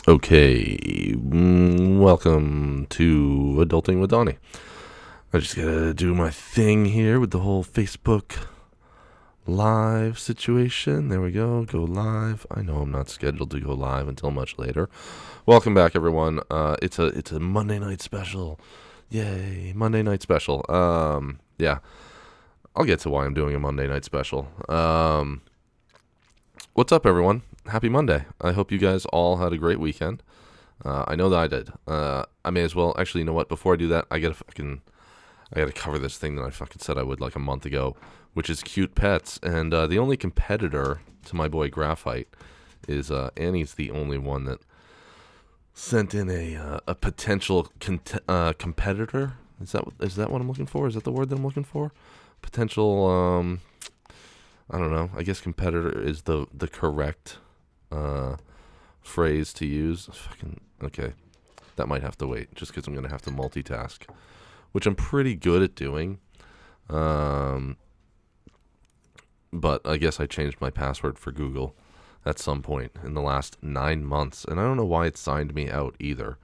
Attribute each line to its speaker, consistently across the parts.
Speaker 1: Okay, welcome to Adulting with Donnie. I just gotta do my thing here with the whole Facebook live situation. There we go, go live. I know I'm not scheduled to go live until much later. Welcome back, everyone. It's a Monday night special. Yay, Monday night special. Yeah, I'll get to why I'm doing a Monday night special. What's up, everyone? Happy Monday. I hope you guys all had a great weekend. I know that I did. I may as well, actually, you know what? Before I do that, I gotta cover this thing that I fucking said I would like a month ago, which is cute pets. And the only competitor to my boy Graphite is Annie's the only one that sent in a potential competitor. Is that what I'm looking for? Is that the word that I'm looking for? Potential. I don't know. I guess competitor is the correct phrase to use. Fucking okay. That might have to wait, just because I'm gonna have to multitask, which I'm pretty good at doing. But I guess I changed my password for Google at some point in the last 9 months, and I don't know why it signed me out either.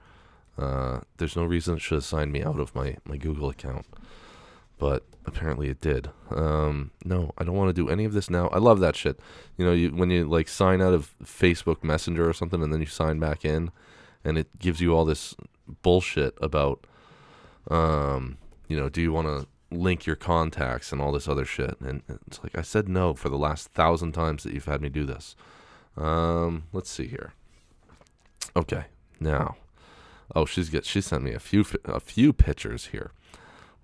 Speaker 1: There's no reason it should have signed me out of my Google account, but apparently it did. No, I don't want to do any of this now. I love that shit. You know, when you like sign out of Facebook Messenger or something, and then you sign back in, and it gives you all this bullshit about, do you want to link your contacts and all this other shit? And it's like, I said no for the last 1,000 times that you've had me do this. Let's see here. Okay, now, she sent me a few pictures here.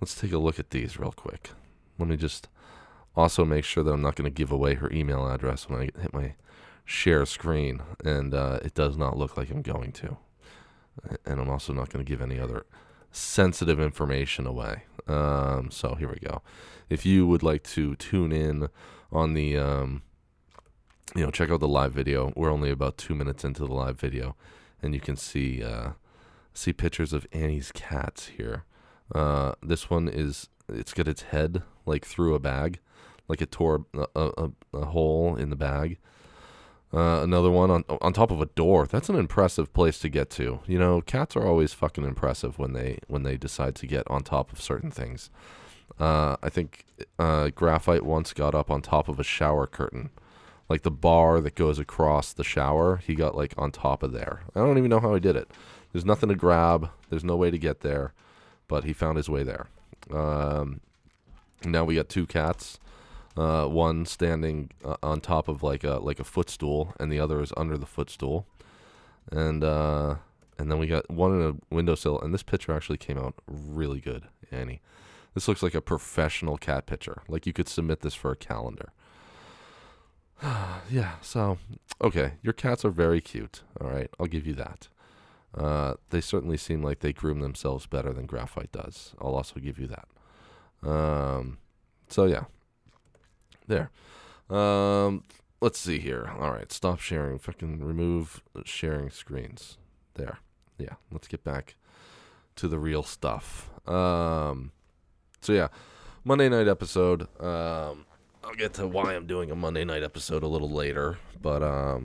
Speaker 1: Let's take a look at these real quick. Let me just also make sure that I'm not going to give away her email address when I hit my share screen, and it does not look like I'm going to. And I'm also not going to give any other sensitive information away. So here we go. If you would like to tune in on the, check out the live video. We're only about 2 minutes into the live video, and you can see pictures of Annie's cats here. This one it's got its head like through a bag, like it tore a hole in the bag. Another one on top of a door. That's an impressive place to get to. You know, cats are always fucking impressive when they decide to get on top of certain things. I think Graphite once got up on top of a shower curtain, like the bar that goes across the shower. He got like on top of there. I don't even know how he did it. There's nothing to grab. There's no way to get there. But he found his way there. Now we got two cats. One standing on top of like a footstool, and the other is under the footstool. And then we got one in a windowsill. And this picture actually came out really good, Annie. This looks like a professional cat picture. Like you could submit this for a calendar. Yeah. So okay, your cats are very cute. All right, I'll give you that. They certainly seem like they groom themselves better than Graphite does. I'll also give you that. So yeah, there. Let's see here. All right, stop sharing. Fucking remove sharing screens. There. Yeah, let's get back to the real stuff. So yeah, Monday night episode. I'll get to why I'm doing a Monday night episode a little later, but I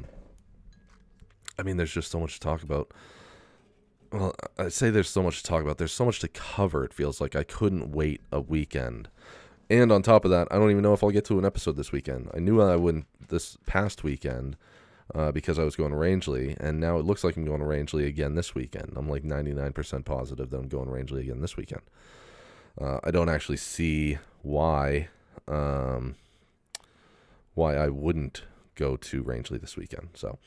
Speaker 1: mean, there's just so much to talk about. Well, I say there's so much to talk about. There's so much to cover. It feels like I couldn't wait a weekend. And on top of that, I don't even know if I'll get to an episode this weekend. I knew I wouldn't this past weekend because I was going to Rangeley, and now it looks like I'm going to Rangeley again this weekend. I'm like 99% positive that I'm going to Rangeley again this weekend. I don't actually see why I wouldn't go to Rangeley this weekend. So,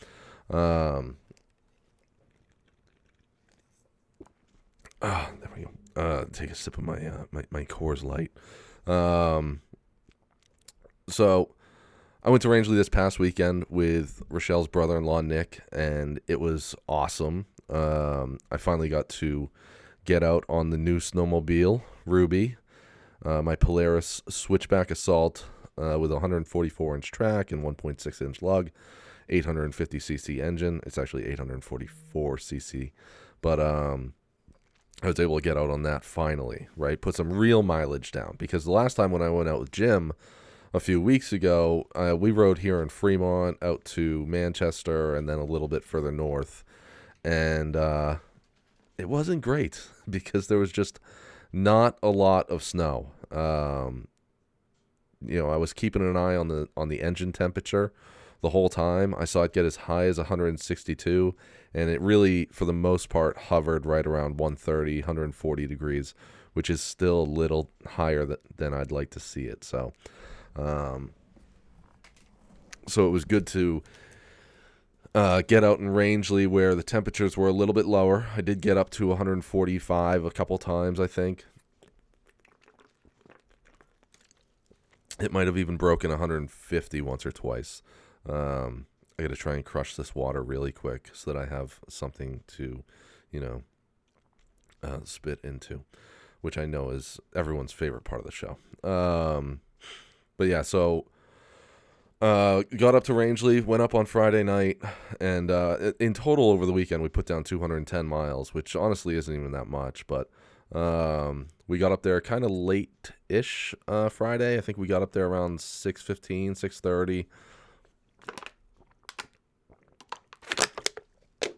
Speaker 1: there we go. Take a sip of my Coors Light. So I went to Rangeley this past weekend with Rochelle's brother-in-law, Nick, and it was awesome. I finally got to get out on the new snowmobile, Ruby, my Polaris Switchback Assault with a 144-inch track and 1.6-inch lug, 850cc engine. It's actually 844cc, but I was able to get out on that finally, right? Put some real mileage down, because the last time when I went out with Jim a few weeks ago, we rode here in Fremont out to Manchester and then a little bit further north, and it wasn't great because there was just not a lot of snow. I was keeping an eye on the engine temperature the whole time. I saw it get as high as 162, and it really, for the most part, hovered right around 130, 140 degrees, which is still a little higher than I'd like to see it. So it was good to get out in Rangeley where the temperatures were a little bit lower. I did get up to 145 a couple times, I think. It might have even broken 150 once or twice. I got to try and crush this water really quick so that I have something to, spit into, which I know is everyone's favorite part of the show. But yeah, so got up to Rangeley, went up on Friday night, and in total over the weekend we put down 210 miles, which honestly isn't even that much, but we got up there kind of late-ish Friday. I think we got up there around 6:15, 6:30.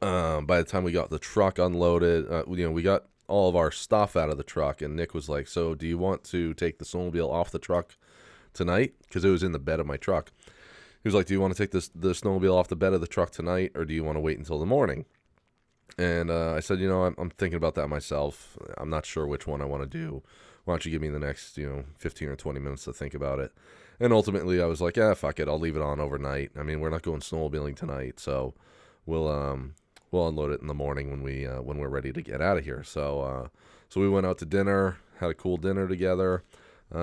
Speaker 1: By the time we got the truck unloaded, we got all of our stuff out of the truck, and Nick was like, so do you want to take the snowmobile off the truck tonight? Because it was in the bed of my truck. He was like, do you want to take the snowmobile off the bed of the truck tonight, or do you want to wait until the morning? And I said, I'm thinking about that myself. I'm not sure which one I want to do. Why don't you give me the next, 15 or 20 minutes to think about it? And ultimately, I was like, fuck it. I'll leave it on overnight. I mean, we're not going snowmobiling tonight, so we'll unload it in the morning when we're ready to get out of here. So we went out to dinner, had a cool dinner together. We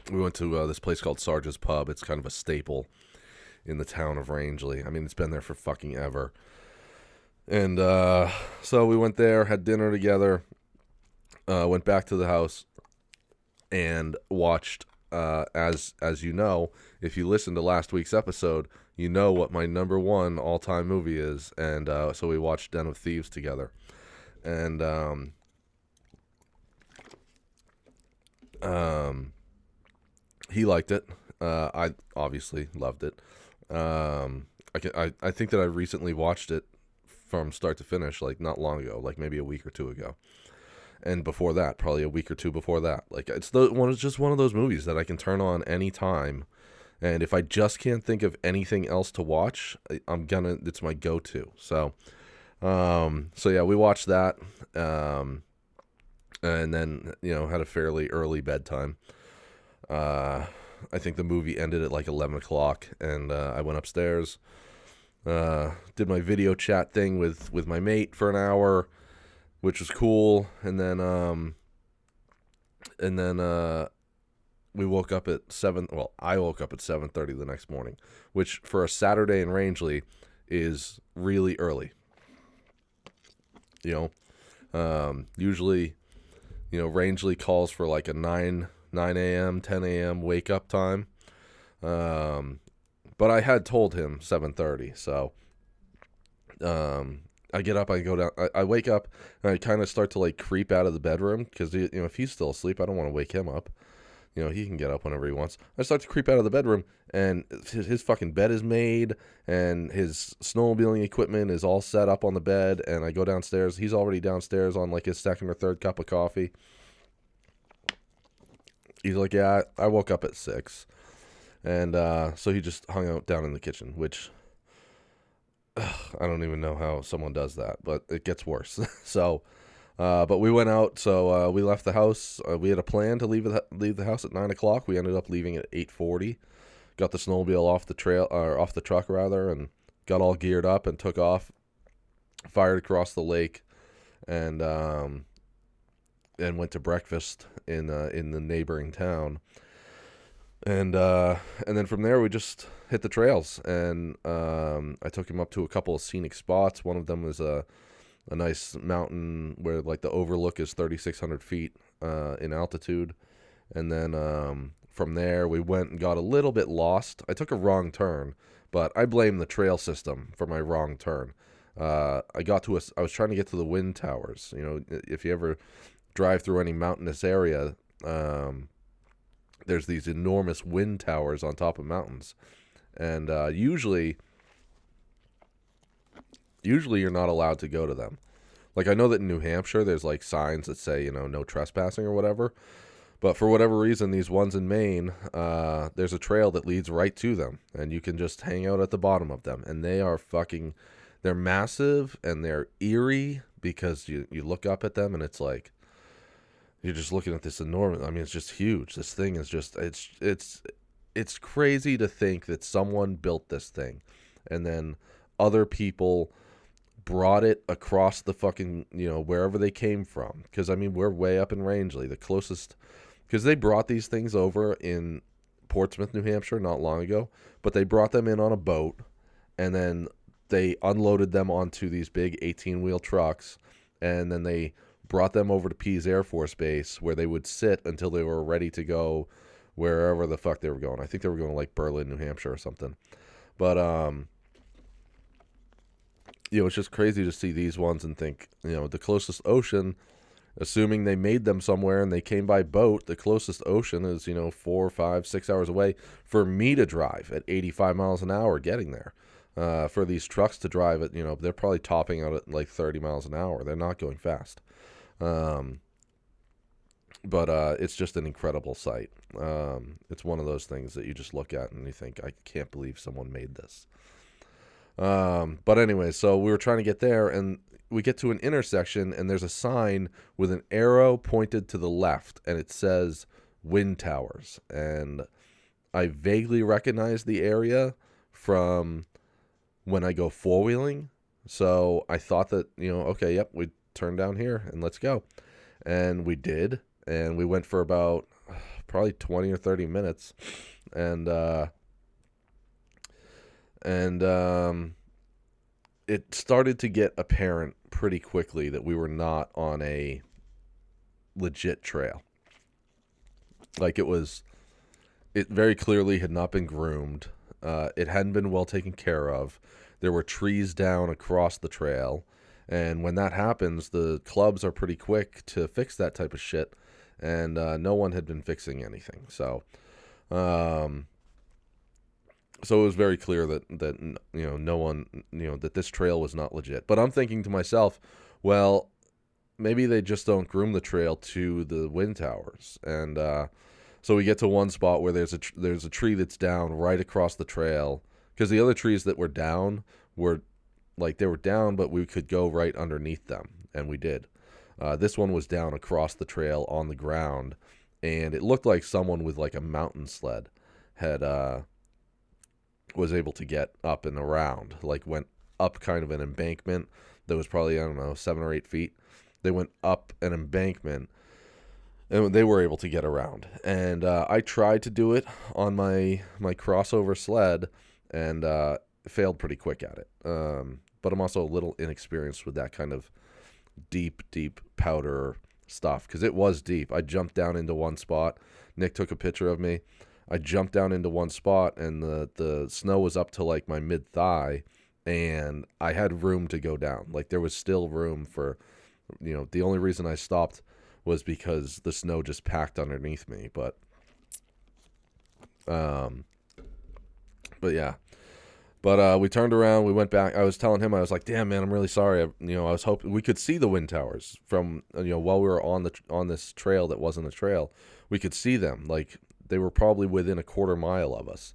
Speaker 1: went to this place called Sarge's Pub. It's kind of a staple in the town of Rangeley. I mean, it's been there for fucking ever. And so we went there, had dinner together, went back to the house, and watched, as you know, if you listened to last week's episode, you know what my number one all-time movie is. And so we watched Den of Thieves together. And he liked it. I obviously loved it. I think that I recently watched it from start to finish, like not long ago, like maybe a week or two ago, and before that, probably a week or two before that. Like it's just one of those movies that I can turn on anytime, and if I just can't think of anything else to watch, it's my go-to. So yeah, we watched that, and then had a fairly early bedtime. I think the movie ended at like 11 o'clock, and I went upstairs, did my video chat thing with my mate for an hour, which was cool, and then we woke up at 7. Well, I woke up at 7:30 the next morning, which for a Saturday in Rangeley is really early. Usually, Rangeley calls for like a 9 a.m., 10 a.m. wake up time. But I had told him 7:30, so I get up, I go down, I wake up, and I kind of start to like creep out of the bedroom because if he's still asleep, I don't want to wake him up. He can get up whenever he wants. I start to creep out of the bedroom, and his fucking bed is made, and his snowmobiling equipment is all set up on the bed, and I go downstairs. He's already downstairs on like his second or third cup of coffee. He's like, yeah, I woke up at 6. And so he just hung out down in the kitchen, which I don't even know how someone does that, but it gets worse. So, but we went out, so we left the house. We had a plan to leave the house at 9 o'clock. We ended up leaving at 8:40. Got the snowmobile off the truck rather, and got all geared up and took off. Fired across the lake, and went to breakfast in the neighboring town. And then from there we just hit the trails, and I took him up to a couple of scenic spots. One of them was a nice mountain where like the overlook is 3,600 feet in altitude. And then from there we went and got a little bit lost. I took a wrong turn, but I blame the trail system for my wrong turn. I was trying to get to the wind towers. If you ever drive through any mountainous area, there's these enormous wind towers on top of mountains, And usually you're not allowed to go to them. Like, I know that in New Hampshire, there's like signs that say, no trespassing or whatever. But for whatever reason, these ones in Maine, there's a trail that leads right to them, and you can just hang out at the bottom of them. And they're massive and they're eerie because you look up at them and it's like, you're just looking at this enormous, I mean, it's just huge. This thing is just, it's crazy to think that someone built this thing and then other people brought it across the fucking, wherever they came from. Because, I mean, we're way up in Rangeley. The closest, because they brought these things over in Portsmouth, New Hampshire not long ago, but they brought them in on a boat, and then they unloaded them onto these big 18-wheel trucks, and then they brought them over to Pease Air Force Base, where they would sit until they were ready to go wherever the fuck they were going. I think they were going to like Berlin, New Hampshire or something. But it's just crazy to see these ones and think, the closest ocean, assuming they made them somewhere and they came by boat, the closest ocean is, 4, 5, 6 hours away for me to drive at 85 miles an hour getting there. For these trucks to drive at, they're probably topping out at like 30 miles an hour. They're not going fast. But it's just an incredible sight. It's one of those things that you just look at and you think, I can't believe someone made this. But anyway, so we were trying to get there, and we get to an intersection, and there's a sign with an arrow pointed to the left, and it says wind towers. And I vaguely recognize the area from when I go four-wheeling. So I thought that, okay, yep, we turn down here and let's go. And we did, and we went for about probably 20 or 30 minutes. And it started to get apparent pretty quickly that we were not on a legit trail. Like, it very clearly had not been groomed. It hadn't been well taken care of. There were trees down across the trail. And when that happens, the clubs are pretty quick to fix that type of shit. And no one had been fixing anything. So it was very clear that no one, that this trail was not legit. But I'm thinking to myself, well, maybe they just don't groom the trail to the wind towers. And so we get to one spot where there's a tree that's down right across the trail, because the other trees that were down were like, they were down, but we could go right underneath them, and we did. This one was down across the trail on the ground, and it looked like someone with like a mountain sled had was able to get up and around, like went up kind of an embankment that was probably, I don't know, 7 or 8 feet. They went up an embankment, and they were able to get around. And I tried to do it on my crossover sled, and failed pretty quick at it. But I'm also a little inexperienced with that kind of deep powder stuff, because it was deep. I jumped down into one spot. Nick took a picture of me. I jumped down into one spot, and the snow was up to like my mid-thigh, and I had room to go down. Like, there was still room for, the only reason I stopped was because the snow just packed underneath me. But yeah. But we turned around, we went back. I was telling him, I was like, damn, man, I'm really sorry. I was hoping we could see the wind towers from, while we were on this trail that wasn't a trail. We could see them. Like, they were probably within a quarter mile of us.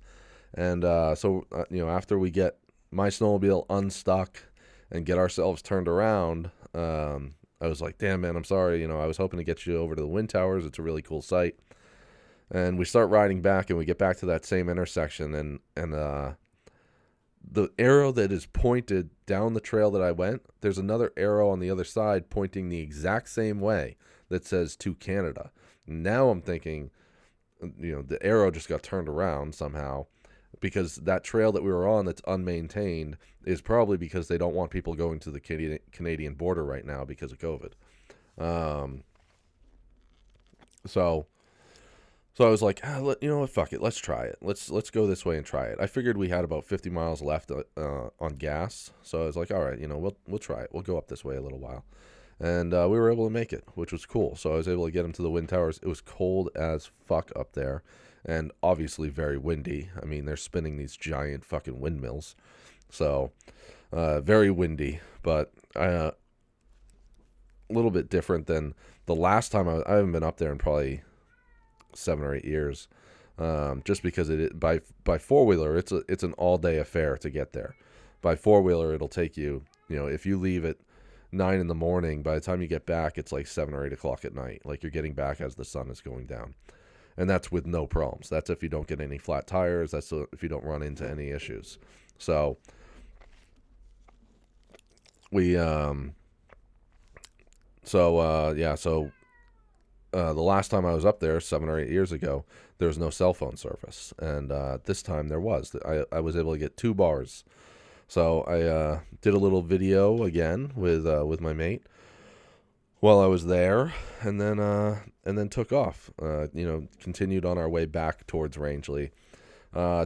Speaker 1: And so after we get my snowmobile unstuck and get ourselves turned around, I was like, damn, man, I'm sorry. I was hoping to get you over to the wind towers. It's a really cool site. And we start riding back, and we get back to that same intersection, and the arrow that is pointed down the trail that I went, there's another arrow on the other side pointing the exact same way that says to Canada. Now I'm thinking, the arrow just got turned around somehow, because that trail that we were on that's unmaintained is probably because they don't want people going to the Canadian border right now because of COVID. So I was like, you know what, fuck it, let's try it. Let's go this way and try it. I figured we had about 50 miles left on gas, so I was like, all right, we'll try it. We'll go up this way a little while. And we were able to make it, which was cool. So I was able to get him to the wind towers. It was cold as fuck up there. and obviously very windy. I mean, they're spinning these giant fucking windmills, so very windy. But a little bit different than the last time I haven't been up there in probably 7 or 8 years. Just because by four-wheeler, it's an all-day affair to get there. By four-wheeler, it'll take you, if you leave at 9 in the morning, by the time you get back, it's like 7 or 8 o'clock at night. Like, you're getting back as the sun is going down. And that's with no problems. That's if you don't get any flat tires. That's if you don't run into any issues. So we, the last time I was up there 7 or 8 years ago, there was no cell phone service, and this time there was. I was able to get 2 bars. So I did a little video again with my mate while I was there, and then took off. Continued on our way back towards Rangeley,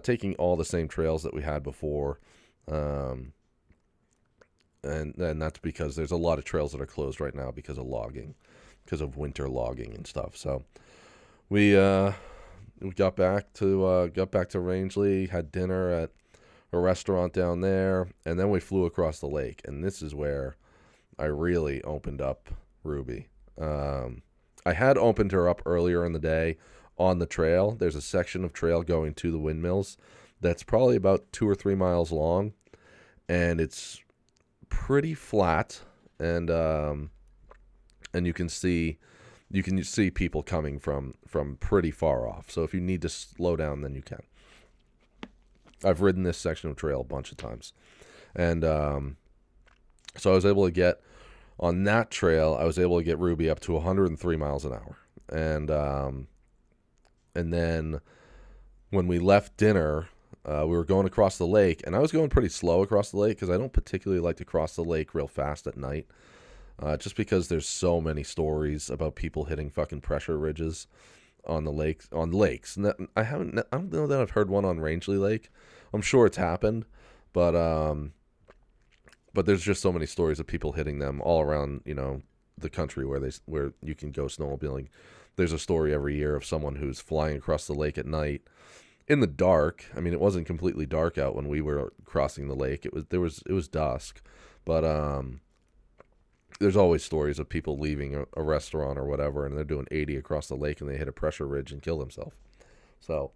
Speaker 1: taking all the same trails that we had before, and that's because there's a lot of trails that are closed right now because of logging, because of winter logging and stuff. So we got back to Rangeley, had dinner at a restaurant down there, and then we flew across the lake. And this is where I really opened up Ruby. I had opened her up earlier in the day on the trail. There's a section of trail going to the windmills that's probably about 2 or 3 miles long, and it's pretty flat, and you can see people coming from pretty far off. So if you need to slow down, then you can. I've ridden this section of trail a bunch of times. And so I was able to get, on that trail, I was able to get Ruby up to 103 miles an hour. And then when we left dinner, we were going across the lake, and I was going pretty slow across the lake because I don't particularly like to cross the lake real fast at night. Just because there's so many stories about people hitting fucking pressure ridges on lakes. I don't know that I've heard one on Rangeley Lake. I'm sure it's happened, but there's just so many stories of people hitting them all around, the country where you can go snowmobiling. There's a story every year of someone who's flying across the lake at night in the dark. I mean, it wasn't completely dark out when we were crossing the lake. It was dusk, but there's always stories of people leaving a restaurant or whatever, and they're doing 80 across the lake, and they hit a pressure ridge and kill themselves. So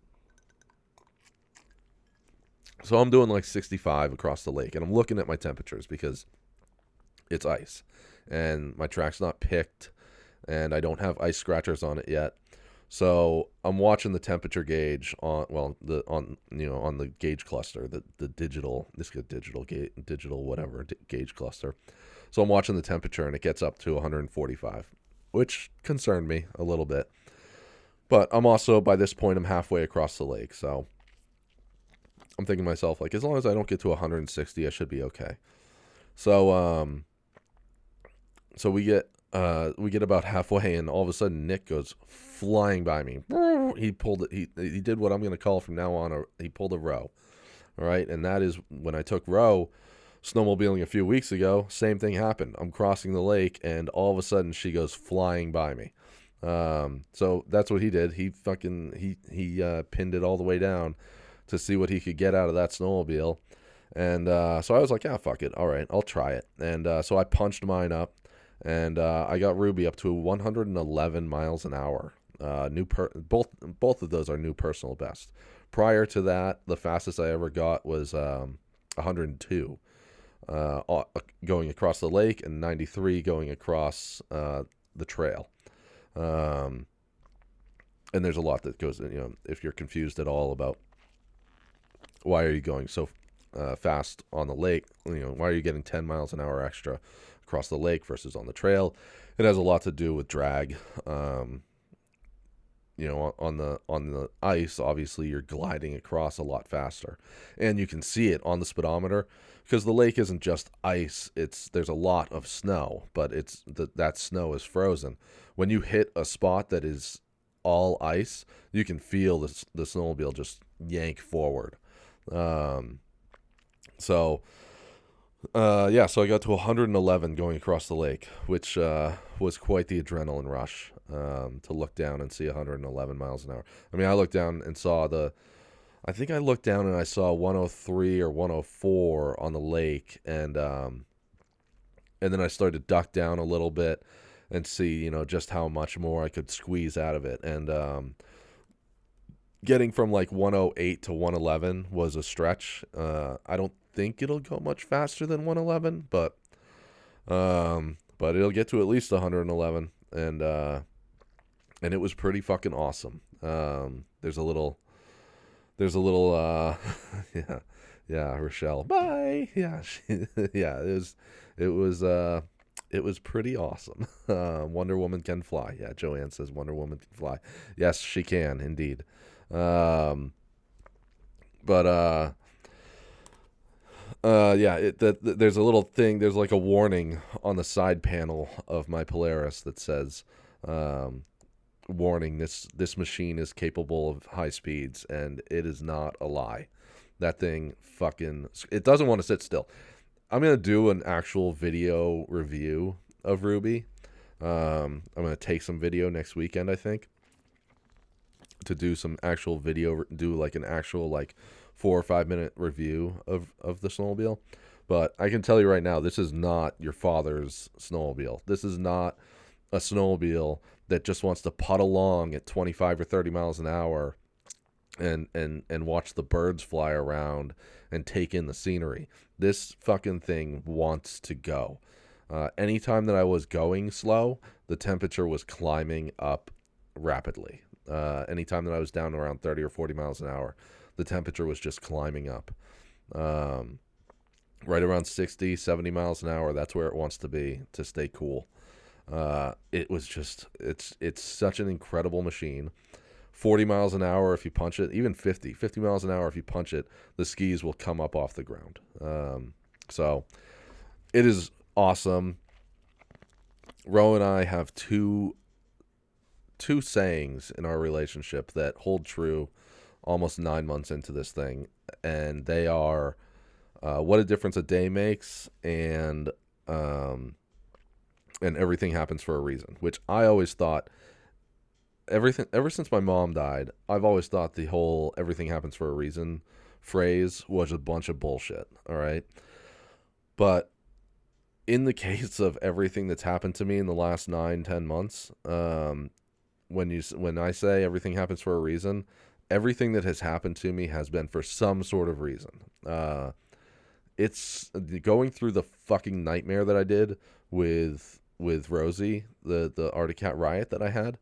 Speaker 1: I'm doing like 65 across the lake, and I'm looking at my temperatures because it's ice, and my track's not picked, and I don't have ice scratchers on it yet. So I'm watching the temperature gauge on the gauge cluster, the digital gauge cluster. So I'm watching the temperature, and it gets up to 145, which concerned me a little bit. But I'm also, by this point, I'm halfway across the lake, so I'm thinking to myself, like, as long as I don't get to 160, I should be okay. So we get about halfway, and all of a sudden Nick goes flying by me. He pulled it. He did what I'm going to call from now on. He pulled a row. All right, and that is when I took row snowmobiling a few weeks ago. Same thing happened. I'm crossing the lake, and all of a sudden she goes flying by me. So that's what he did. He pinned it all the way down to see what he could get out of that snowmobile. And so I was like, fuck it. All right, I'll try it. And so I punched mine up, and I got Ruby up to 111 miles an hour. Both of those are new personal best. Prior to that, the fastest I ever got was 102 going across the lake, and 93 going across the trail. And there's a lot that goes in, if you're confused at all about why are you going so fast on the lake, why are you getting 10 miles an hour extra across the lake versus on the trail, it has a lot to do with drag. On the ice, obviously you're gliding across a lot faster, and you can see it on the speedometer because the lake isn't just ice. There's a lot of snow, but that snow is frozen. When you hit a spot that is all ice, you can feel the snowmobile just yank forward. So I got to 111 going across the lake, which was quite the adrenaline rush. to look down and see 111 miles an hour. I mean, I looked down and saw I think I looked down and I saw 103 or 104 on the lake, and then I started to duck down a little bit and see, just how much more I could squeeze out of it. And getting from like 108 to 111 was a stretch. I don't think it'll go much faster than 111, but it'll get to at least 111, and it was pretty fucking awesome. There's a little yeah, Rochelle, bye. Yeah, yeah, it was pretty awesome. Wonder Woman can fly. Yeah, Joanne says Wonder Woman can fly. Yes, she can indeed. But yeah, there's a little thing. There's like a warning on the side panel of my Polaris that says, "Warning: this machine is capable of high speeds," and it is not a lie. That thing it doesn't want to sit still. I'm gonna do an actual video review of Ruby. I'm gonna take some video next weekend, I think, to do some actual video, do like an actual like 4 or 5 minute review of the snowmobile. But I can tell you right now, this is not your father's snowmobile. This is not a snowmobile that just wants to putt along at 25 or 30 miles an hour and watch the birds fly around and take in the scenery. This fucking thing wants to go. Anytime that I was going slow, the temperature was climbing up rapidly. Anytime that I was down around 30 or 40 miles an hour, the temperature was just climbing up. Right around 60, 70 miles an hour, that's where it wants to be to stay cool. It was just, it's such an incredible machine. 40 miles an hour if you punch it, even 50 miles an hour if you punch it, the skis will come up off the ground. So it is awesome. Ro and I have two sayings in our relationship that hold true almost 9 months into this thing, and they are what a difference a day makes, and everything happens for a reason, which I always thought, ever since my mom died, I've always thought the whole everything happens for a reason phrase was a bunch of bullshit. All right. But in the case of everything that's happened to me in the last 9-10 months, when I say everything happens for a reason, everything that has happened to me has been for some sort of reason. It's going through the fucking nightmare that I did with Rosie, the Arctic Cat riot that I had.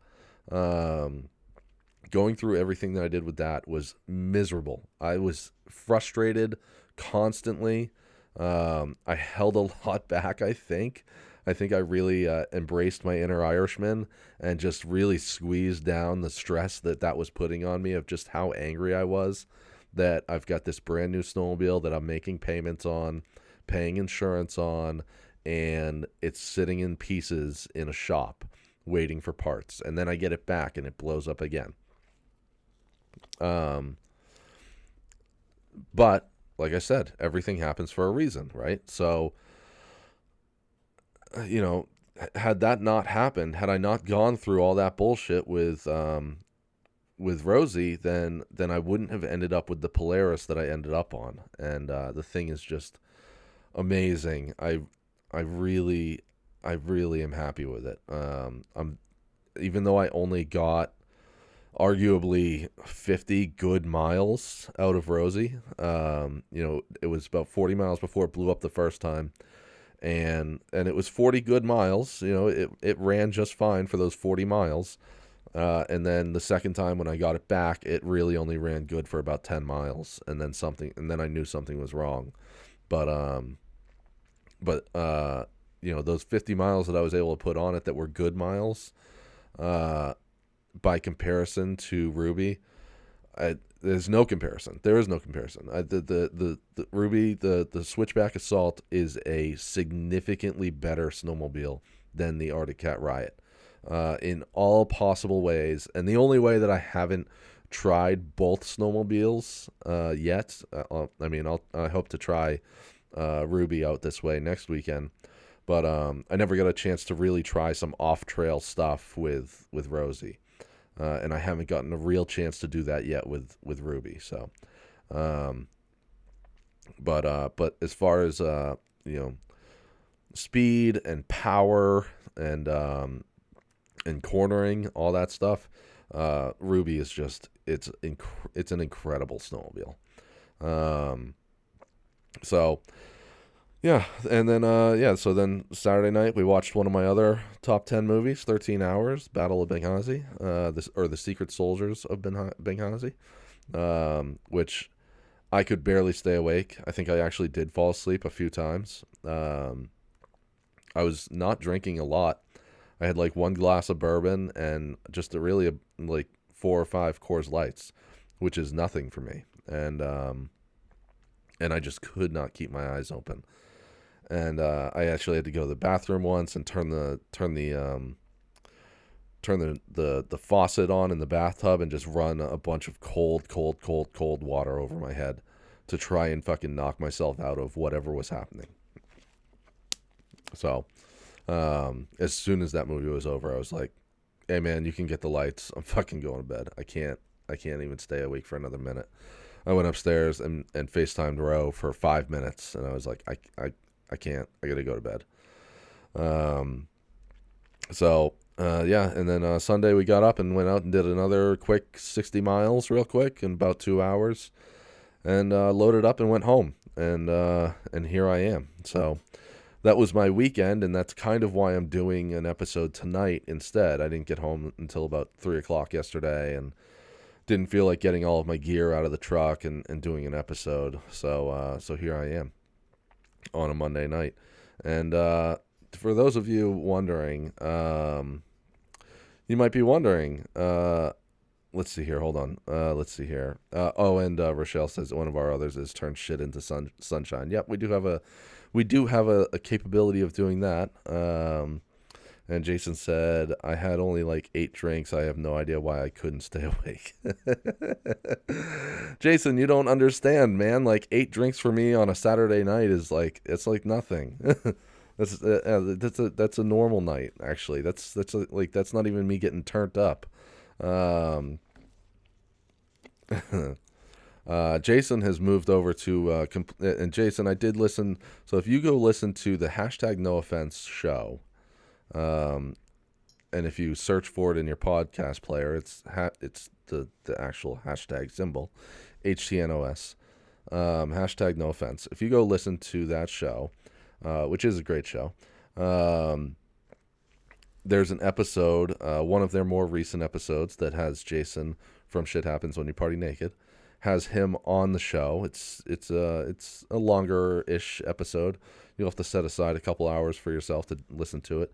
Speaker 1: Going through everything that I did with that was miserable. I was frustrated constantly. I held a lot back, I think. I really embraced my inner Irishman and just really squeezed down the stress that was putting on me of just how angry I was that I've got this brand new snowmobile that I'm making payments on, paying insurance on, and it's sitting in pieces in a shop waiting for parts. And then I get it back and it blows up again. But like I said, everything happens for a reason, right? So, had that not happened, had I not gone through all that bullshit with Rosie, then I wouldn't have ended up with the Polaris that I ended up on. And the thing is just amazing. I really am happy with it. Even though I only got arguably 50 good miles out of Rosie. It was about 40 miles before it blew up the first time. And it was 40 good miles. It ran just fine for those 40 miles. And then the second time when I got it back, it really only ran good for about 10 miles. And then I knew something was wrong. But those 50 miles that I was able to put on it that were good miles, by comparison to Ruby, there's no comparison. There is no comparison. The Ruby, the Switchback Assault is a significantly better snowmobile than the Arctic Cat Riot, in all possible ways. And the only way that I haven't tried both snowmobiles yet, I hope to try Ruby out this way next weekend. But I never got a chance to really try some off-trail stuff with Rosie, and I haven't gotten a real chance to do that yet with Ruby. So, um, but as far as you know, speed and power and cornering, all that stuff, Ruby is just it's an incredible snowmobile. Um, so yeah, and then so then Saturday night we watched one of my other top 10 movies, 13 Hours, Battle of Benghazi, the Secret Soldiers of Benghazi, which I could barely stay awake. I think I actually did fall asleep a few times. I was not drinking a lot. I had like one glass of bourbon and just like 4 or 5 Coors Lights, which is nothing for me. And I just could not keep my eyes open. And I actually had to go to the bathroom once and turn the faucet on in the bathtub and just run a bunch of cold water over my head to try and fucking knock myself out of whatever was happening. So, as soon as that movie was over, I was like, "Hey man, you can get the lights. I'm fucking going to bed. I can't even stay awake for another minute." I went upstairs and FaceTimed Ro for 5 minutes, and I was like, I can't. I got to go to bed. And then Sunday we got up and went out and did another quick 60 miles real quick in about 2 hours, and loaded up and went home. And here I am. So that was my weekend, and that's kind of why I'm doing an episode tonight instead. I didn't get home until about 3 o'clock yesterday, and didn't feel like getting all of my gear out of the truck and doing an episode. So here I am on a Monday night. And for those of you wondering, you might be wondering, let's see here, hold on. Let's see here. Rochelle says one of our others is turn shit into sunshine. Yep, we do have a capability of doing that. And Jason said, I had only like 8 drinks. I have no idea why I couldn't stay awake. Jason, you don't understand, man. Like 8 drinks for me on a Saturday night is like, it's like nothing. That's a normal night, actually. That's not even me getting turned up. Jason has moved over to, and Jason, I did listen. So if you go listen to the #NoOffense show, and if you search for it in your podcast player, it's the actual hashtag symbol, HTNOS, #NoOffense. If you go listen to that show, which is a great show, there's an episode, one of their more recent episodes that has Jason from Shit Happens When You Party Naked, has him on the show. It's a longer-ish episode. You'll have to set aside a couple hours for yourself to listen to it.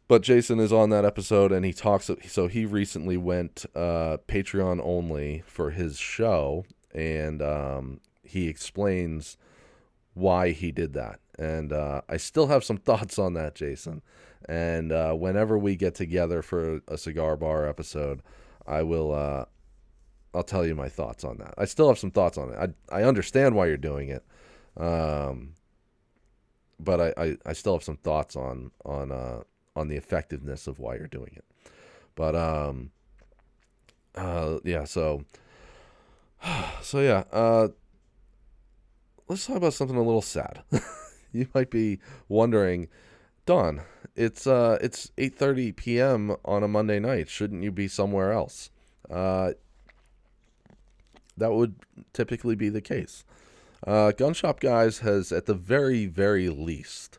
Speaker 1: But Jason is on that episode, and he talks. So he recently went Patreon only for his show, and he explains why he did that. And I still have some thoughts on that, Jason. And whenever we get together for a cigar bar episode, I'll tell you my thoughts on that. I still have some thoughts on it. I understand why you're doing it, but I still have some thoughts on the effectiveness of why you're doing it. But let's talk about something a little sad. You might be wondering, Don, it's 8:30 p.m. on a Monday night. Shouldn't you be somewhere else? That would typically be the case. Gun Shop Guys has, at the very, very least,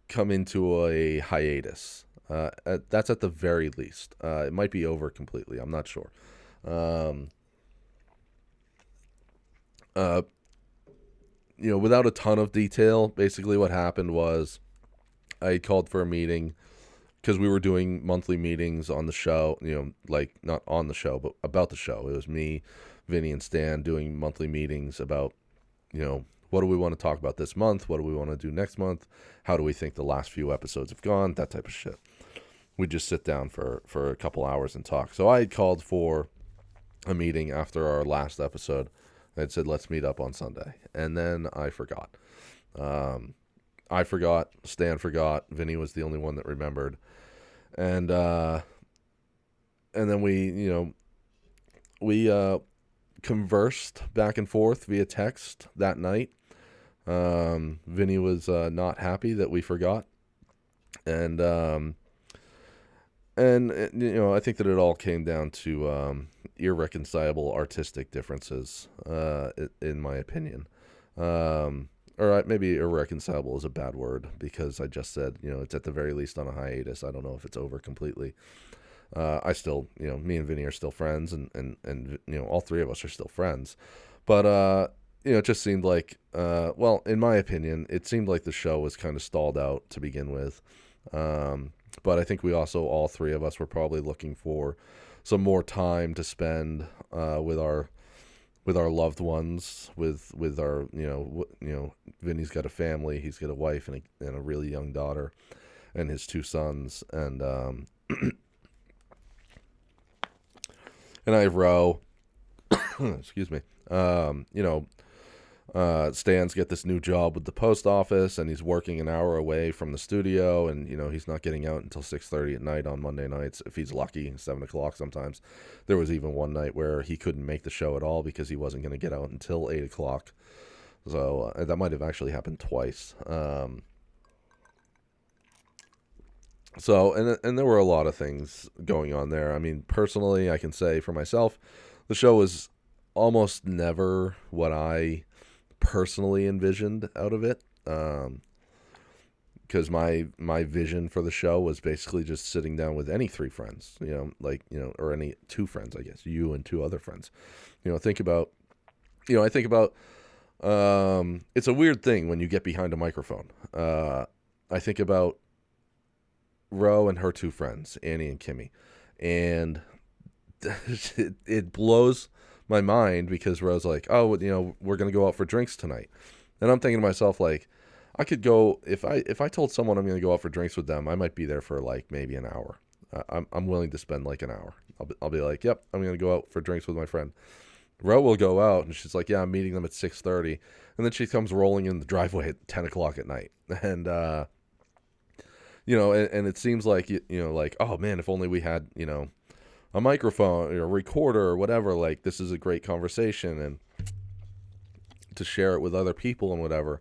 Speaker 1: come into a hiatus. That's at the very least. It might be over completely. I'm not sure. Without a ton of detail, basically what happened was I called for a meeting because we were doing monthly meetings on the show, like not on the show, but about the show. It was me, Vinny, and Stan doing monthly meetings about, what do we want to talk about this month? What do we want to do next month? How do we think the last few episodes have gone? That type of shit. We just sit down for a couple hours and talk. So I had called for a meeting after our last episode. I had said, let's meet up on Sunday. And then I forgot. I forgot. Stan forgot. Vinny was the only one that remembered. And then we conversed back and forth via text that night. Vinny was not happy that we forgot. And I think that it all came down to irreconcilable artistic differences, in my opinion. Or maybe irreconcilable is a bad word, because I just said, it's at the very least on a hiatus. I don't know if it's over completely. I still, me and Vinny are still friends, and all three of us are still friends. But, it just seemed like, well, in my opinion, it seemed like the show was kind of stalled out to begin with. But I think we also, all three of us, were probably looking for some more time to spend with our loved ones, with our Vinny's got a family, he's got a wife and a really young daughter, and his two sons, and and I have Ro. Excuse me. Stan's got this new job with the post office, and he's working an hour away from the studio, and he's not getting out until 6:30 at night on Monday nights, if he's lucky. 7 o'clock sometimes. There was even one night where he couldn't make the show at all because he wasn't going to get out until 8 o'clock. So that might have actually happened twice. And there were a lot of things going on there. I mean, personally, I can say for myself, the show was almost never what I personally envisioned out of it, because my vision for the show was basically just sitting down with any three friends, or any two friends, I guess, you and two other friends. I think about it's a weird thing when you get behind a microphone. I think about Ro and her two friends, Annie and Kimmy, and it blows my mind, because Ro's like, oh, we're going to go out for drinks tonight. And I'm thinking to myself, like, I could go, if I told someone I'm going to go out for drinks with them, I might be there for like maybe an hour. I'm willing to spend like an hour. I'll be like, yep, I'm going to go out for drinks with my friend. Ro will go out, and she's like, yeah, I'm meeting them at 6:30. And then she comes rolling in the driveway at 10 o'clock at night. And, and it seems like, like, oh man, if only we had, a microphone or a recorder or whatever, like, this is a great conversation, and to share it with other people and whatever.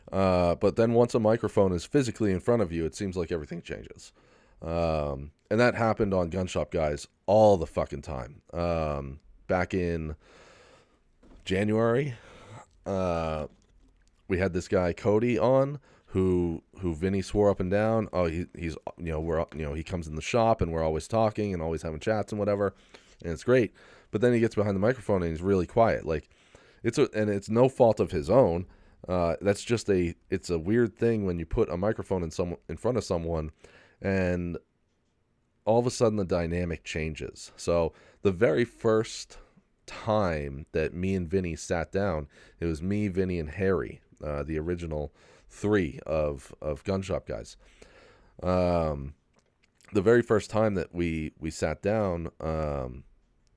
Speaker 1: But then once a microphone is physically in front of you, it seems like everything changes. And that happened on Gun Shop Guys all the fucking time. Back in January, we had this guy Cody on, who Vinny swore up and down, oh, he's he comes in the shop and we're always talking and always having chats and whatever, and it's great. But then he gets behind the microphone and he's really quiet. Like, and it's no fault of his own. That's just it's a weird thing when you put a microphone in front of someone, and all of a sudden the dynamic changes. So the very first time that me and Vinny sat down, it was me, Vinny, and Harry, the original three of Gun Shop Guys. The very first time that we sat down,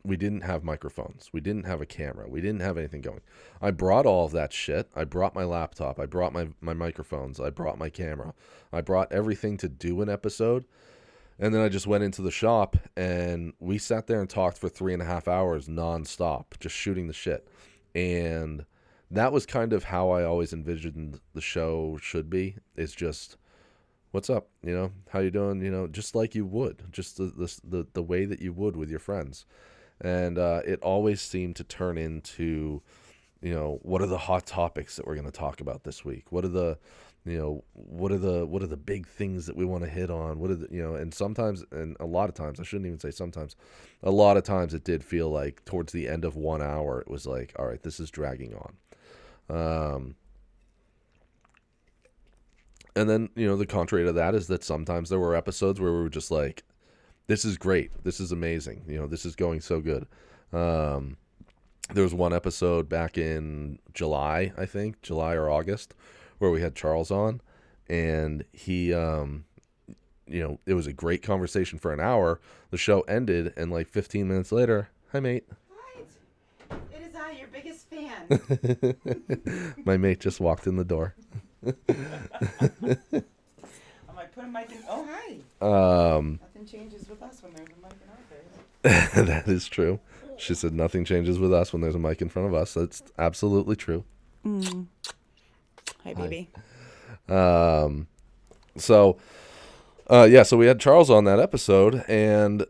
Speaker 1: we didn't have microphones. We didn't have a camera. We didn't have anything going. I brought all of that shit. I brought my laptop. I brought my microphones. I brought my camera. I brought everything to do an episode. And then I just went into the shop, and we sat there and talked for 3.5 hours nonstop, just shooting the shit. And that was kind of how I always envisioned the show should be. It's just, what's up? How you doing? Just like you would, just the way that you would with your friends. And it always seemed to turn into, what are the hot topics that we're going to talk about this week? What are the big things that we want to hit on? What are the, and sometimes, and a lot of times, I shouldn't even say sometimes, a lot of times it did feel like towards the end of 1 hour, it was like, all right, this is dragging on. And then, the contrary to that is that sometimes there were episodes where we were just like, this is great. This is amazing. This is going so good. There was one episode back in July, I think, July or August, where we had Charles on, and he, it was a great conversation for an hour. The show ended, and like 15 minutes later, hi, mate.
Speaker 2: Right. It is I, your biggest fan.
Speaker 1: My mate just walked in the door.
Speaker 2: I'm like, put a mic in. Oh, hi. Nothing changes with us when there's a mic in our face.
Speaker 1: That is true. She said nothing changes with us when there's a mic in front of us. That's absolutely true.
Speaker 2: Hi, baby.
Speaker 1: So, yeah, so we had Charles on that episode, and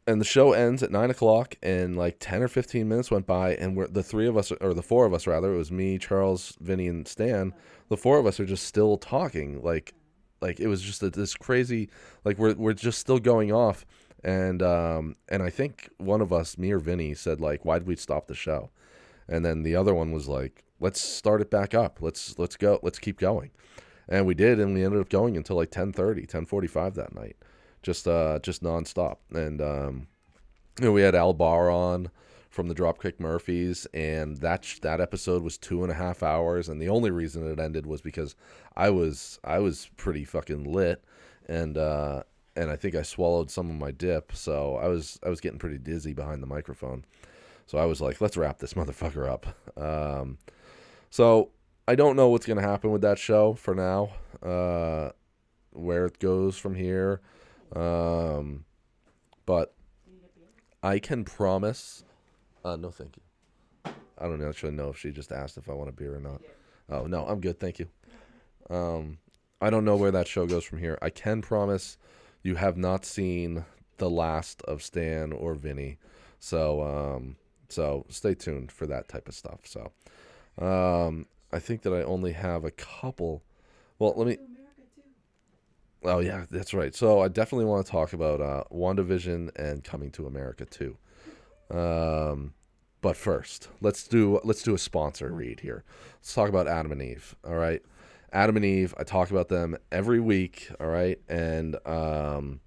Speaker 1: the show ends at 9:00, and like 10 or 15 minutes went by, and we're the three of us, or the four of us rather. It was me, Charles, Vinny, and Stan. The four of us are just still talking, like it was just this crazy, like we're just still going off, and I think one of us, me or Vinny, said like, "Why did we stop the show?" And then the other one was like, "Let's start it back up. Let's go. Let's keep going." And we did, and we ended up going until like 10:30, 10:45 that night, just nonstop. And we had Al Barr on from the Dropkick Murphys, and that episode was 2.5 hours. And the only reason it ended was because I was pretty fucking lit, and I think I swallowed some of my dip, so I was getting pretty dizzy behind the microphone. So I was like, let's wrap this motherfucker up. So I don't know what's going to happen with that show for now, where it goes from here. But I can promise. No, thank you. I don't actually know if she just asked if I want a beer or not. Oh, no, I'm good. Thank you. I don't know where that show goes from here. I can promise you have not seen the last of Stan or Vinny. So stay tuned for that type of stuff. So I think that I only have a couple. Well, let me. Oh yeah, that's right. So I definitely want to talk about WandaVision and Coming to America too. But first, let's do a sponsor read here. Let's talk about Adam and Eve. All right, Adam and Eve. I talk about them every week. All right, and Adam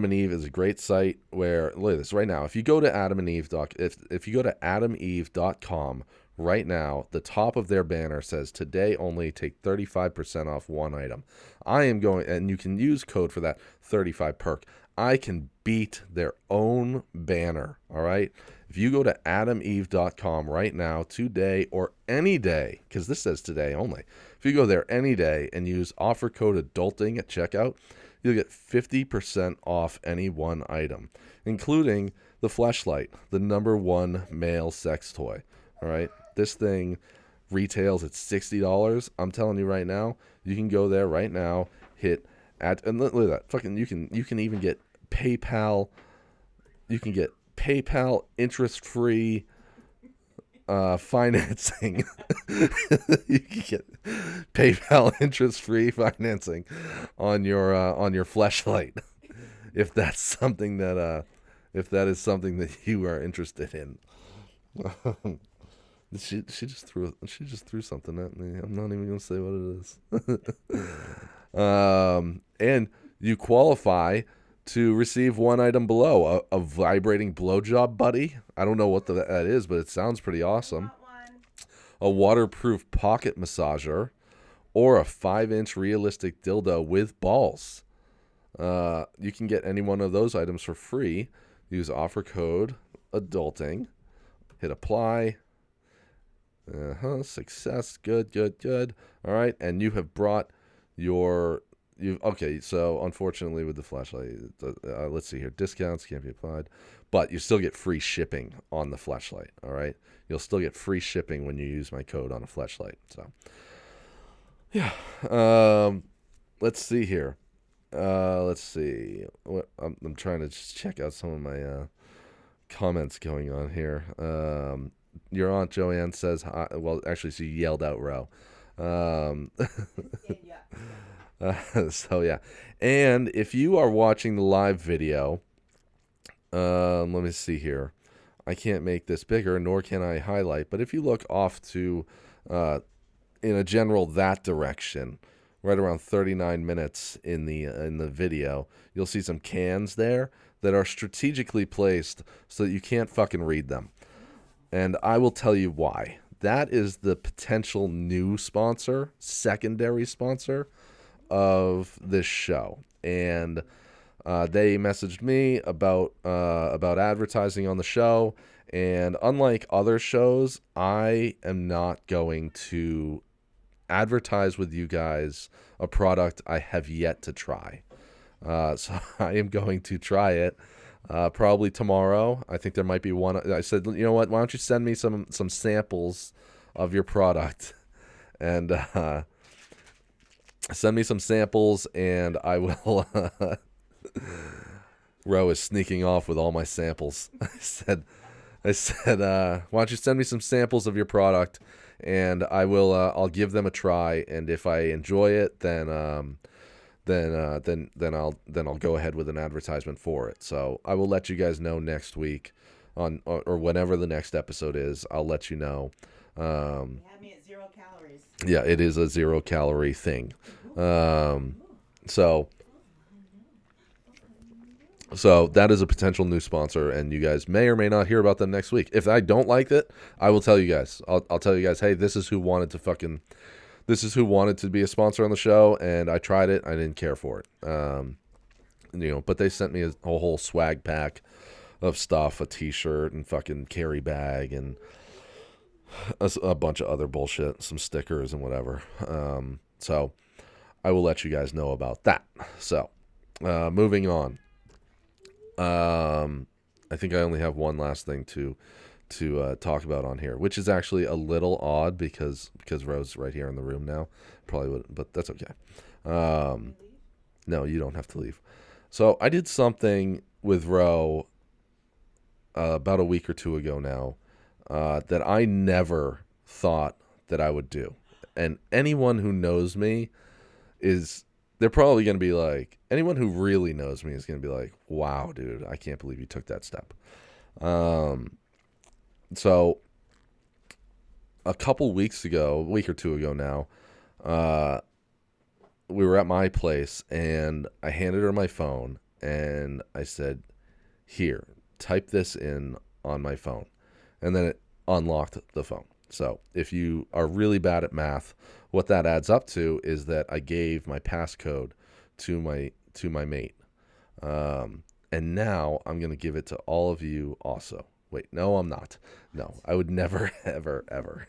Speaker 1: and Eve is a great site where, look at this right now. If you go to if you go to adameve.com right now, the top of their banner says today only take 35% off one item. I am going, and you can use code for that 35 perk. I can beat their own banner. All right. If you go to adameve.com right now, today or any day, because this says today only. If you go there any day and use offer code adulting at checkout, you'll get 50% off any one item, including the fleshlight, the #1 male sex toy. All right. This thing retails at $60. I'm telling you right now, you can go there right now, hit and look at that. Fucking you can even get PayPal. You can get PayPal interest-free financing. You can get PayPal interest-free financing on your fleshlight, if that's something that if that is something that you are interested in. She just threw something at me. I'm not even gonna say what it is. And you qualify to receive one item below, a vibrating blowjob buddy. I don't know what that is, but it sounds pretty awesome. A waterproof pocket massager, or a 5-inch realistic dildo with balls. You can get any one of those items for free. Use offer code adulting. Hit apply. Success. Good. All right, and you have brought your. Okay, so unfortunately with the flashlight, let's see here. Discounts can't be applied, but you still get free shipping on the flashlight. All right, you'll still get free shipping when you use my code on a flashlight. So, yeah. Let's see here. Let's see. I'm trying to just check out some of my comments going on here. Your Aunt Joanne says hi. Well, actually, she yelled out "row." So yeah, and if you are watching the live video, let me see here. I can't make this bigger, nor can I highlight. But if you look off to, in a general that direction, right around 39 minutes in the video, you'll see some cans there that are strategically placed so that you can't fucking read them. And I will tell you why. That is the potential new sponsor, secondary sponsor of this show. And they messaged me about advertising on the show, And unlike other shows, I am not going to advertise with you guys a product I have yet to try. So I am going to try it probably tomorrow. I think there might be one. I said, you know what? Why don't you send me some samples of your product, and send me some samples, and I will. Ro is sneaking off with all my samples. I said, why don't you send me some samples of your product, and I will. I'll give them a try, and if I enjoy it, then I'll go ahead with an advertisement for it. So I will let you guys know next week, or whenever the next episode is. I'll let you know.
Speaker 2: You had me at 0 calories.
Speaker 1: Yeah, it is a 0 calorie thing. So that is a potential new sponsor, and you guys may or may not hear about them next week. If I don't like it, I will tell you guys. I'll tell you guys, hey, this is who wanted to be a sponsor on the show, and I tried it. I didn't care for it. But they sent me a whole swag pack of stuff, a T-shirt and fucking carry bag and a bunch of other bullshit, some stickers and whatever. So I will let you guys know about that. So moving on. I think I only have one last thing to talk about on here, which is actually a little odd because Ro's right here in the room now. Probably would, but that's okay. No, you don't have to leave. So I did something with Ro about a week or two ago now that I never thought that I would do. And anyone who knows me they're probably going to be like, anyone who really knows me is going to be like, wow, dude, I can't believe you took that step. So a week or two ago now, we were at my place and I handed her my phone and I said, here, type this in on my phone. And then it unlocked the phone. So if you are really bad at math, what that adds up to is that I gave my passcode to my mate. And now I'm going to give it to all of you also. Wait, no, I'm not. No, I would never, ever, ever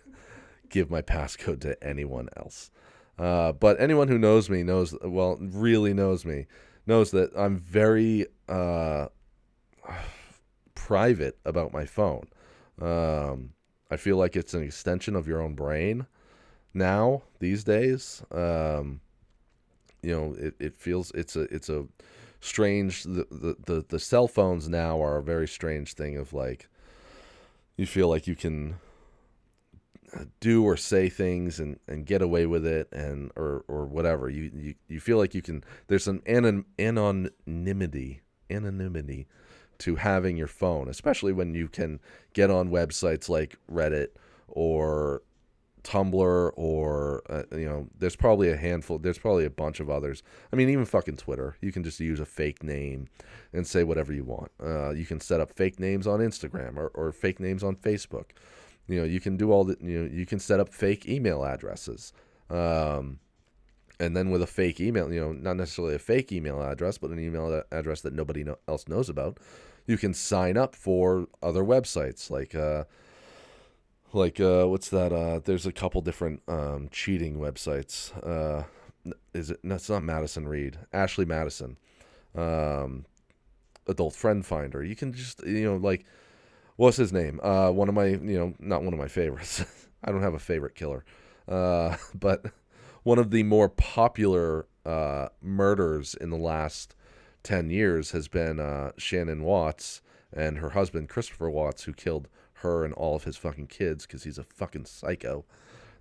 Speaker 1: give my passcode to anyone else. But anyone who knows me really knows me, knows that I'm very private about my phone. I feel like it's an extension of your own brain now, these days. It feels it's a strange, the cell phones now are a very strange thing of like, you feel like you can do or say things and get away with it or whatever. You feel like you can, there's an anonymity to having your phone, especially when you can get on websites like Reddit or Tumblr or there's probably a bunch of others. I mean, even fucking Twitter, you can just use a fake name and say whatever you want. You can set up fake names on Instagram or fake names on Facebook. You can do all that. You can set up fake email addresses, and then with a fake email, not necessarily a fake email address, but an email address that nobody else knows about, you can sign up for other websites like what's that? There's a couple different cheating websites. Is it? No, it's not Madison Reed. Ashley Madison, Adult Friend Finder. You can just what's his name? One of my not one of my favorites. I don't have a favorite killer, but one of the more popular murders in the last 10 years has been Shannon Watts and her husband Christopher Watts, who killed her and all of his fucking kids because he's a fucking psycho.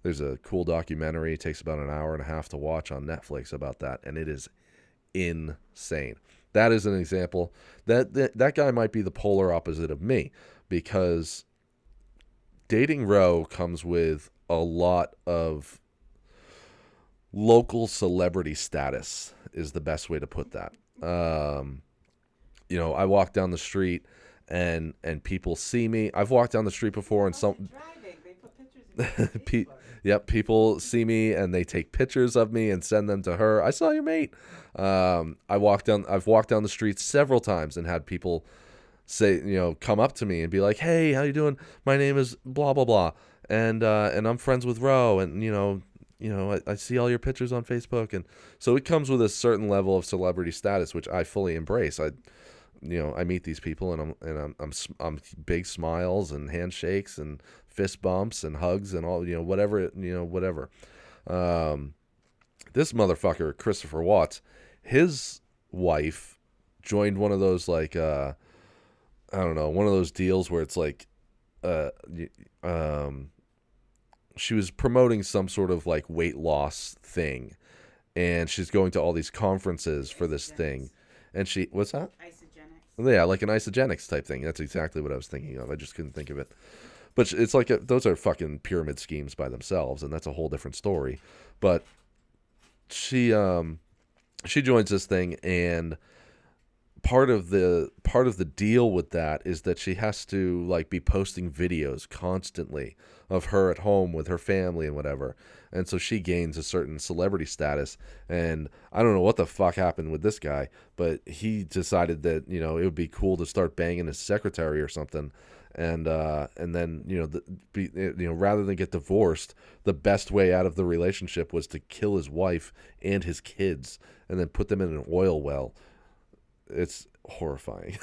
Speaker 1: There's a cool documentary. It takes about an hour and a half to watch on Netflix about that, and it is insane. That is an example. That guy might be the polar opposite of me, because dating Ro comes with a lot of local celebrity status, is the best way to put that. I walk down the street and people see me. I've walked down the street before and
Speaker 2: Driving, they put pictures in Facebook.
Speaker 1: Yep, people see me and they take pictures of me and send them to her. I saw your mate. I've walked down the street several times and had people say, come up to me and be like, "Hey, how you doing? My name is blah blah blah, and I'm friends with Ro, and I see all your pictures on Facebook." And so it comes with a certain level of celebrity status, which I fully embrace. I meet these people, and I'm big smiles and handshakes and fist bumps and hugs and all, whatever. Um, this motherfucker, Christopher Watts, his wife joined one of those, like, I don't know, one of those deals where it's like, uh, um, she was promoting some sort of like weight loss thing, and she's going to all these conferences for this thing, and what's that?
Speaker 2: Isogenics.
Speaker 1: Yeah, like an isogenics type thing. That's exactly what I was thinking of. I just couldn't think of it. But it's like those are fucking pyramid schemes by themselves, and that's a whole different story. But she joins this thing, and part of the deal with that is that she has to like be posting videos constantly of her at home with her family and whatever. And so she gains a certain celebrity status, and I don't know what the fuck happened with this guy, but he decided that it would be cool to start banging his secretary or something. And then rather than get divorced, the best way out of the relationship was to kill his wife and his kids and then put them in an oil well. It's horrifying.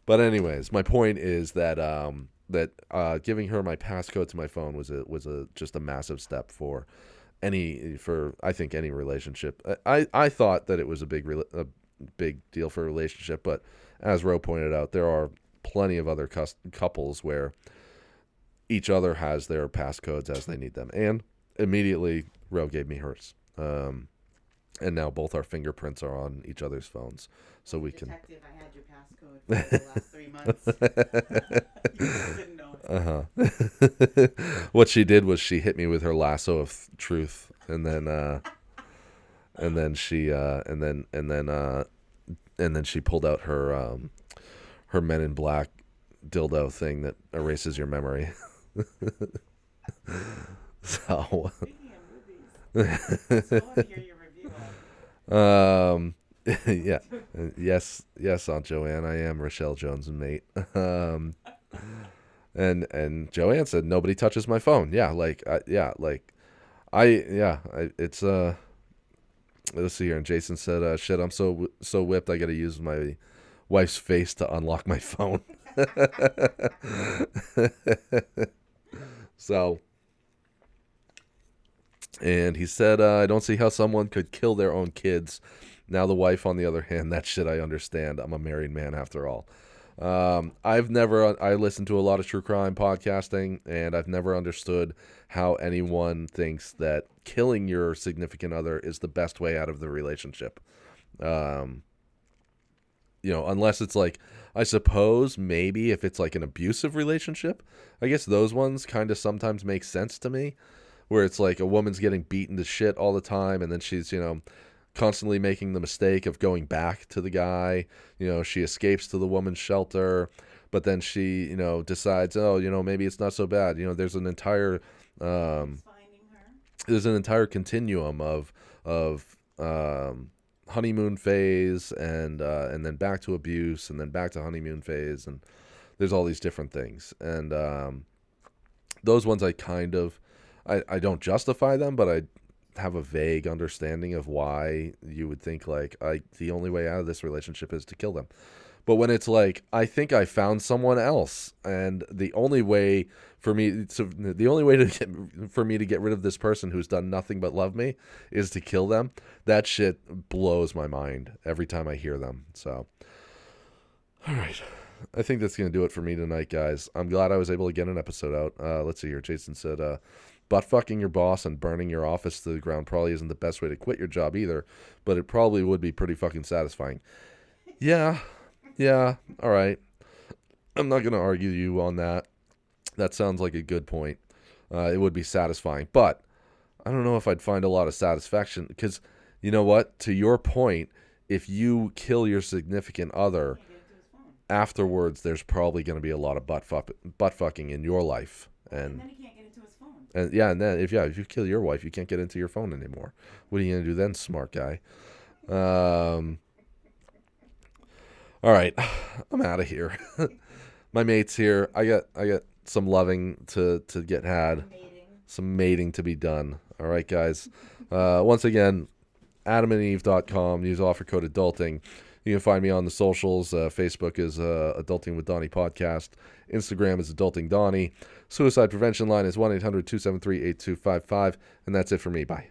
Speaker 1: but anyways, my point is that giving her my passcode to my phone was just a massive step for I think any relationship. I thought that it was a big deal for a relationship, but as Ro pointed out, there are plenty of other couples where each other has their passcodes as they need them, and immediately Ro gave me hers. And now both our fingerprints are on each other's phones, so we can.
Speaker 2: Detective, I had your passcode for the last 3 months. You just didn't know it.
Speaker 1: What she did was she hit me with her lasso of truth, and then she pulled out her Men in Black dildo thing that erases your memory. So.
Speaker 2: Speaking of movies, I want to hear your review of
Speaker 1: Yeah, yes, Aunt Joanne, I am Rochelle Jones' mate. And Joanne said nobody touches my phone. Yeah, it's let's see here. And Jason said, "Shit, I'm so whipped. I got to use my wife's face to unlock my phone." So. And he said, "I don't see how someone could kill their own kids." Now the wife, on the other hand, that shit I understand. I'm a married man after all. I listen to a lot of true crime podcasting, and I've never understood how anyone thinks that killing your significant other is the best way out of the relationship. Unless it's like, I suppose maybe if it's like an abusive relationship, I guess those ones kind of sometimes make sense to me. Where it's like a woman's getting beaten to shit all the time, and then she's, constantly making the mistake of going back to the guy. She escapes to the woman's shelter, but then she, decides, oh, maybe it's not so bad. There's an entire
Speaker 2: finding her.
Speaker 1: there's an entire continuum of honeymoon phase and then back to abuse and then back to honeymoon phase, and there's all these different things. And those ones I don't justify them, but I have a vague understanding of why you would think like the only way out of this relationship is to kill them. But when it's like, I think I found someone else, and the only way for me to get rid of this person who's done nothing but love me is to kill them, that shit blows my mind every time I hear them. So, all right. I think that's going to do it for me tonight, guys. I'm glad I was able to get an episode out. Let's see here. Jason said, butt fucking your boss and burning your office to the ground probably isn't the best way to quit your job either, but it probably would be pretty fucking satisfying. Yeah, all right. I'm not going to argue you on that. That sounds like a good point. It would be satisfying, but I don't know if I'd find a lot of satisfaction, because you know what? To your point, if you kill your significant other, afterwards there's probably going to be a lot of butt fucking in your life.
Speaker 2: And then he can't get into his phone.
Speaker 1: And then if you kill your wife, you can't get into your phone anymore. What are you gonna do then, smart guy? All right, I'm out of here. My mate's here. I got some loving to get had, some mating to be done. All right, guys. Once again, adamandeve.com. Use offer code adulting. You can find me on the socials. Facebook is Adulting with Donnie Podcast. Instagram is Adulting Donnie. Suicide prevention line is 1-800-273-8255. And that's it for me. Bye.